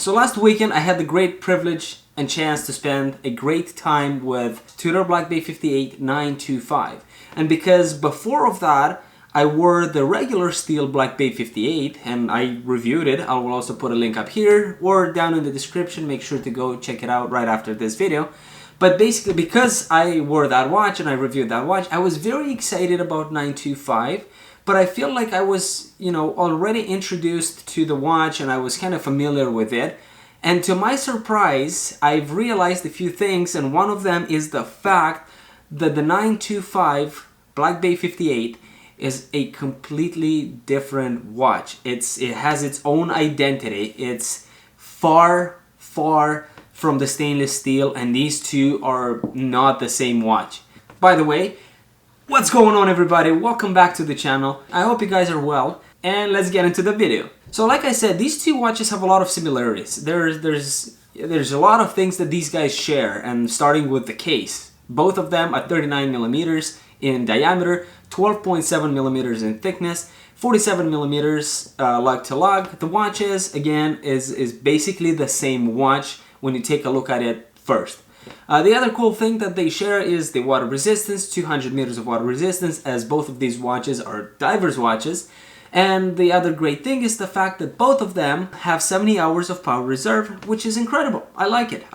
So last weekend I had the great privilege and chance to spend a great time with Tudor Black Bay 58 925. And because before of that I wore the regular steel Black Bay 58 and I reviewed it, I will also put a link up here or down in the description. Make sure to go check it out right after this video. But basically because I wore that watch and I reviewed that watch, I was very excited about 925. But I feel like I was, already introduced to the watch and I was kind of familiar with it. And to my surprise, I've realized a few things, and one of them is the fact that the 925 Black Bay 58 is a completely different watch. It has its own identity. It's far, far from the stainless steel, and these two are not the same watch. By the way, what's going on, everybody? Welcome back to the channel. I hope you guys are well, and let's get into the video. So like I said, these two watches have a lot of similarities. There's a lot of things that these guys share, and starting with the case. Both of them are 39 millimeters in diameter, 12.7 millimeters in thickness, 47 millimeters lug to lug. The watches, again, is basically the same watch when you take a look at it first. The other cool thing that they share is the water resistance, 200 meters of water resistance, as both of these watches are divers watches. And the other great thing is the fact that both of them have 70 hours of power reserve, which is incredible. I like it.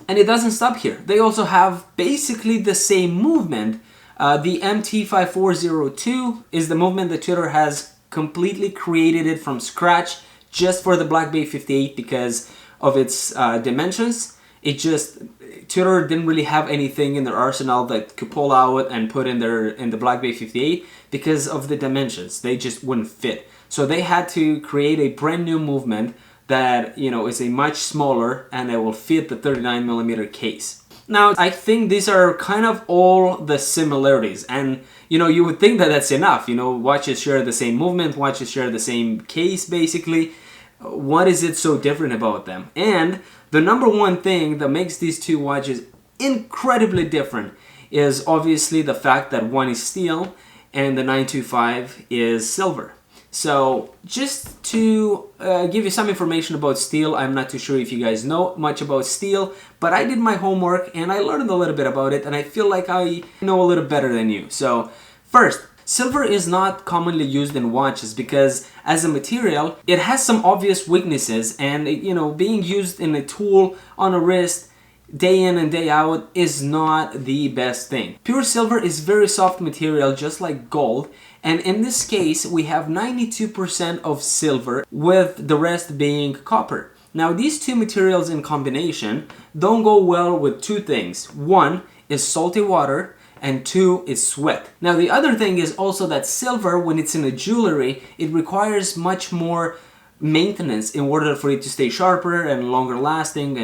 And it doesn't stop here. They also have basically the same movement. The MT5402 is the movement that Tudor has completely created it from scratch just for the Black Bay 58 because of its dimensions. Tudor didn't really have anything in their arsenal that could pull out and put in the Black Bay 58 because of the dimensions. They just wouldn't fit. So they had to create a brand new movement that, is a much smaller and it will fit the 39 millimeter case. Now, I think these are kind of all the similarities, and you would think that that's enough. Watches share the same movement, watches share the same case basically. What is it so different about them? And the number one thing that makes these two watches incredibly different is obviously the fact that one is steel and the 925 is silver. So just to give you some information about steel, I'm not too sure if you guys know much about steel, but I did my homework and I learned a little bit about it, and I feel like I know a little better than you. So first, silver is not commonly used in watches because as a material, it has some obvious weaknesses, and being used in a tool on a wrist day in and day out is not the best thing. Pure silver is very soft material, just like gold, and in this case we have 92% of silver with the rest being copper. Now these two materials in combination don't go well with two things. One is salty water, and two is sweat. Now the other thing is also that silver, when it's in a jewelry, it requires much more maintenance in order for it to stay sharper and longer lasting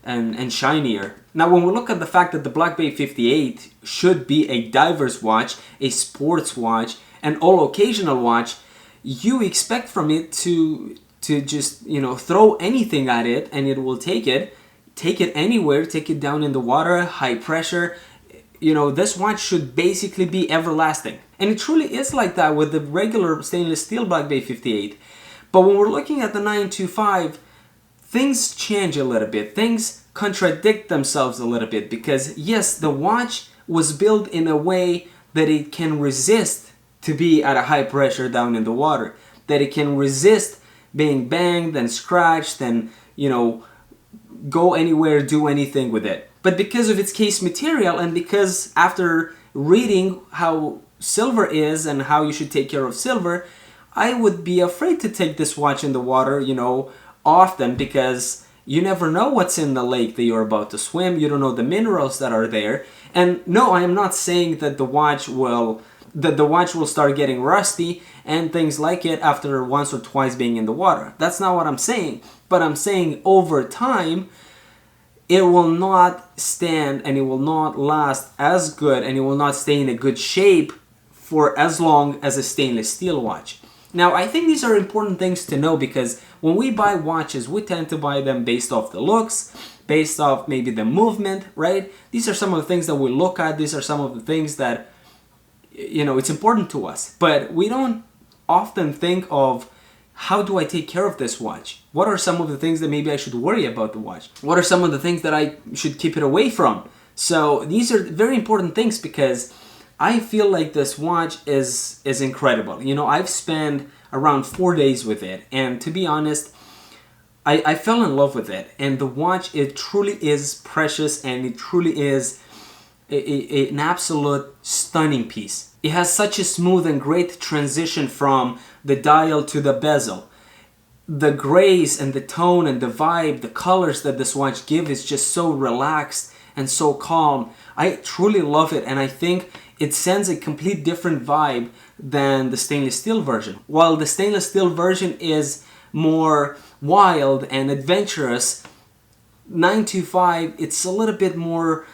and shinier. Now when we look at the fact that the Black Bay 58 should be a diver's watch, a sports watch, an all-occasional watch, you expect from it to just throw anything at it and it will take it anywhere, take it down in the water, high pressure. This watch should basically be everlasting. And it truly is like that with the regular stainless steel Black Bay 58. But when we're looking at the 925, things change a little bit. Things contradict themselves a little bit because yes, the watch was built in a way that it can resist to be at a high pressure down in the water. That it can resist being banged and scratched and, go anywhere, do anything with it. But because of its case material, and because after reading how silver is and how you should take care of silver, I would be afraid to take this watch in the water, often, because you never know what's in the lake that you're about to swim. You don't know the minerals that are there. And no, I am not saying that the watch will start getting rusty and things like it after once or twice being in the water. That's not what I'm saying. But I'm saying over time, it will not stand and it will not last as good and it will not stay in a good shape for as long as a stainless steel watch. Now, I think these are important things to know because when we buy watches, we tend to buy them based off the looks, based off maybe the movement, right? These are some of the things that we look at. These are some of the things that, it's important to us. But we don't often think of how do I take care of this watch? What are some of the things that maybe I should worry about the watch? What are some of the things that I should keep it away from? So these are very important things because I feel like this watch is incredible. You know, I've spent around 4 days with it, and to be honest, I fell in love with it. And the watch, it truly is precious, and it truly is an absolute stunning piece. It has such a smooth and great transition from the dial to the bezel. The grace and the tone and the vibe, the colors that this watch gives is just so relaxed and so calm. I truly love it, and I think it sends a complete different vibe than the stainless steel version. While the stainless steel version is more wild and adventurous, 925, it's a little bit more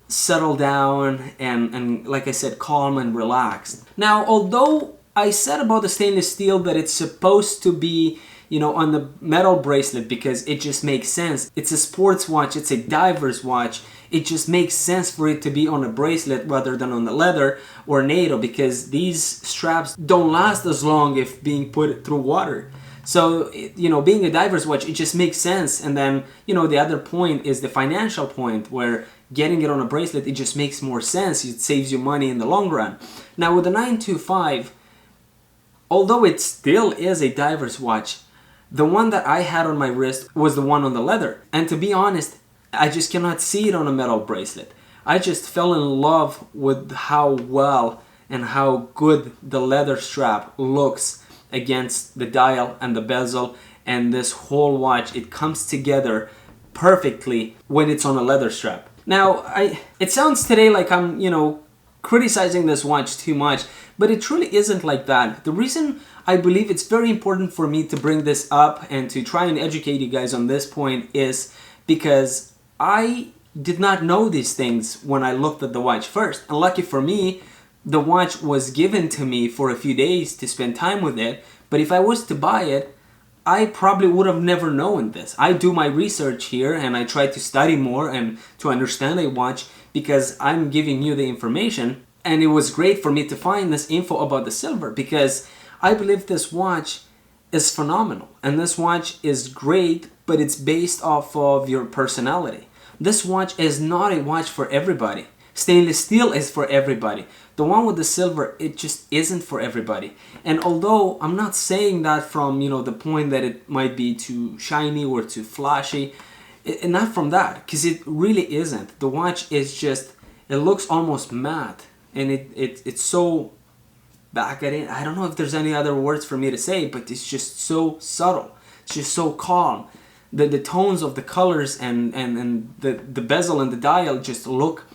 settled down and like I said, calm and relaxed. Now, although I said about the stainless steel that it's supposed to be, you know, on the metal bracelet because it just makes sense. It's a sports watch, it's a diver's watch. It just makes sense for it to be on a bracelet rather than on the leather or NATO, because these straps don't last as long if being put through water. So, you know, being a diver's watch, it just makes sense. And then, you know, the other point is the financial point, where getting it on a bracelet, it just makes more sense. It saves you money in the long run. Now with the 925, although it still is a diver's watch, the one that I had on my wrist was the one on the leather. And to be honest, I just cannot see it on a metal bracelet. I just fell in love with how well and how good the leather strap looks against the dial and the bezel, and this whole watch, it comes together perfectly when it's on a leather strap. Now, it sounds today like I'm, you know, criticizing this watch too much, but it truly isn't like that. The reason I believe it's very important for me to bring this up and to try and educate you guys on this point is because I did not know these things when I looked at the watch first. And lucky for me, the watch was given to me for a few days to spend time with it. But if I was to buy it, I probably would have never known this. I do my research here and I try to study more and to understand a watch because I'm giving you the information. And it was great for me to find this info about the silver because I believe this watch is phenomenal. And this watch is great, but it's based off of your personality. This watch is not a watch for everybody. Stainless steel is for everybody. The one with the silver, it just isn't for everybody. And although I'm not saying that from, you know, the point that it might be too shiny or too flashy, not from that, because it really isn't. The watch is just, it looks almost matte, and it's so back at it. I don't know if there's any other words for me to say, but it's just so subtle. It's just so calm. The tones of the colors and the bezel and the dial just look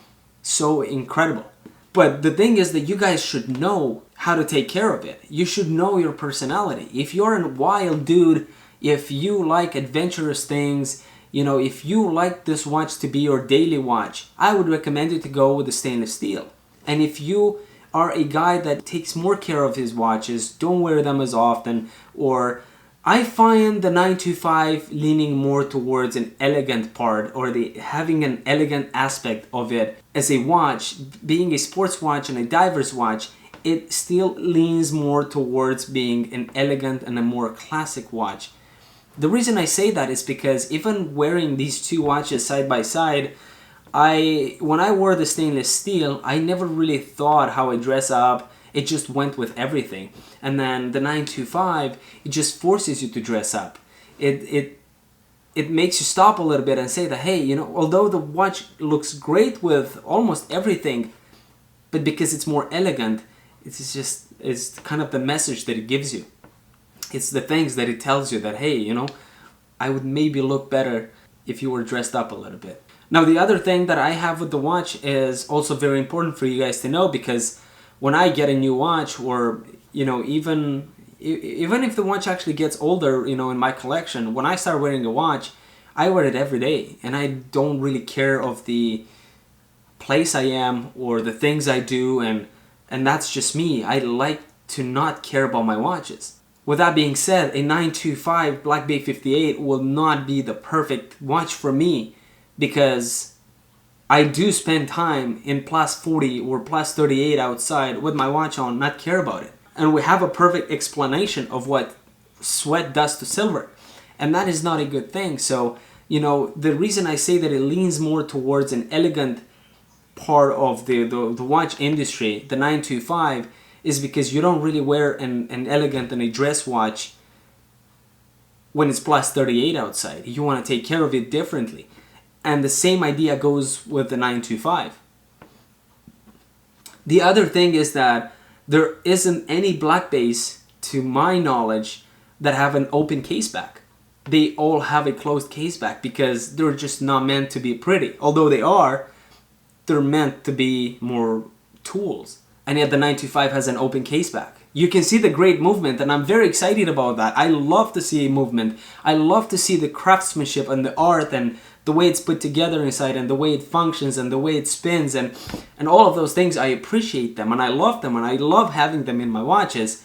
so incredible. But the thing is that you guys should know how to take care of it. You should know your personality. If you're a wild dude, if you like adventurous things, you know, if you like this watch to be your daily watch, I would recommend you to go with the stainless steel. And if you are a guy that takes more care of his watches, don't wear them as often, or I find the 925 leaning more towards an elegant part, or having an elegant aspect of it as a watch. Being a sports watch and a diver's watch, it still leans more towards being an elegant and a more classic watch. The reason I say that is because even wearing these two watches side by side, when I wore the stainless steel, I never really thought how I dress up. It just went with everything. And then the 925, it just forces you to dress up. It makes you stop a little bit and say that, hey, you know, although the watch looks great with almost everything, but because it's more elegant, it's kind of the message that it gives you. It's the things that it tells you that, hey, you know, I would maybe look better if you were dressed up a little bit. Now, the other thing that I have with the watch is also very important for you guys to know, because when I get a new watch, or, you know, even if the watch actually gets older, you know, in my collection, when I start wearing a watch, I wear it every day, and I don't really care of the place I am or the things I do, and that's just me. I like to not care about my watches. With that being said, a 925 Black Bay 58 will not be the perfect watch for me, because I do spend time in plus 40 or plus 38 outside with my watch on, not care about it. And we have a perfect explanation of what sweat dust to silver, and that is not a good thing. So, you know, the reason I say that it leans more towards an elegant part of the watch industry, the 925, is because you don't really wear an elegant and a dress watch when it's plus 38 outside. You want to take care of it differently. And the same idea goes with the 925. The other thing is that there isn't any black base, to my knowledge, that have an open case back. They all have a closed case back because they're just not meant to be pretty. Although they are, they're meant to be more tools. And yet the 925 has an open case back. You can see the great movement, and I'm very excited about that. I love to see a movement. I love to see the craftsmanship and the art and the way it's put together inside and the way it functions and the way it spins and all of those things. I appreciate them and I love them and I love having them in my watches.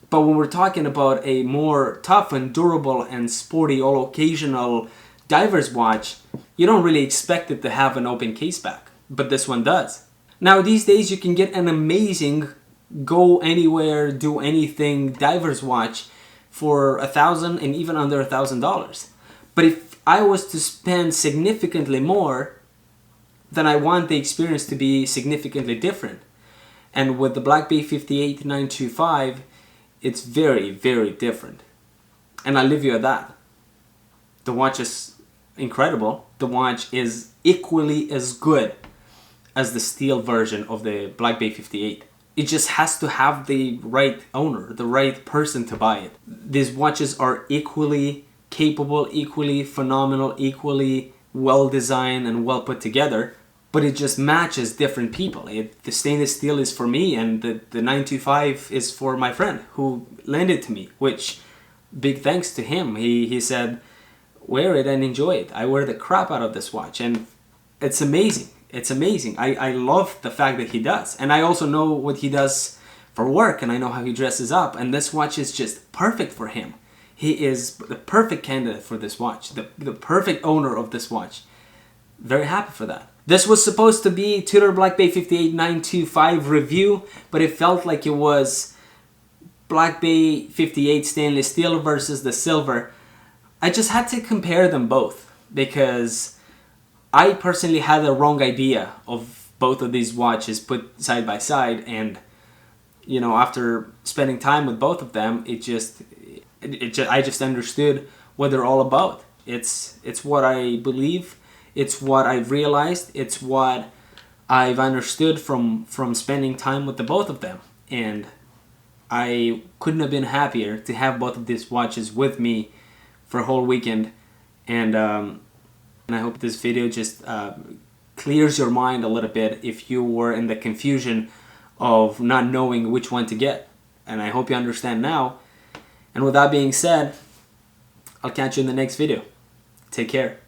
But when we're talking about a more tough and durable and sporty all occasional diver's watch, you don't really expect it to have an open case back, but this one does. Now these days you can get an amazing go anywhere, do anything diver's watch for $1,000 and even under $1,000. But if I was to spend significantly more, then I want the experience to be significantly different. And with the Black Bay 58 925, it's very, very different. And I'll leave you at that. The watch is incredible. The watch is equally as good as the steel version of the Black Bay 58. It just has to have the right owner, the right person to buy it. These watches are equally capable, equally phenomenal, equally well designed and well put together, but it just matches different people. The stainless steel is for me, and the 925 is for my friend who lent it to me, which big thanks to him. He said, wear it and enjoy it. I wear the crap out of this watch, and it's amazing. It's amazing. I love the fact that he does. And I also know what he does for work, and I know how he dresses up, and this watch is just perfect for him. He is the perfect candidate for this watch, the perfect owner of this watch. Very happy for that. This was supposed to be Tudor Black Bay 58 925 review, but it felt like it was Black Bay 58 stainless steel versus the silver. I just had to compare them both because I personally had a wrong idea of both of these watches put side by side, and you know, after spending time with both of them, I just understood what they're all about. It's what I believe, it's what I've realized, it's what I've understood from spending time with the both of them, and I couldn't have been happier to have both of these watches with me for a whole weekend. And I hope this video just clears your mind a little bit if you were in the confusion of not knowing which one to get. And I hope you understand now. And with that being said, I'll catch you in the next video. Take care.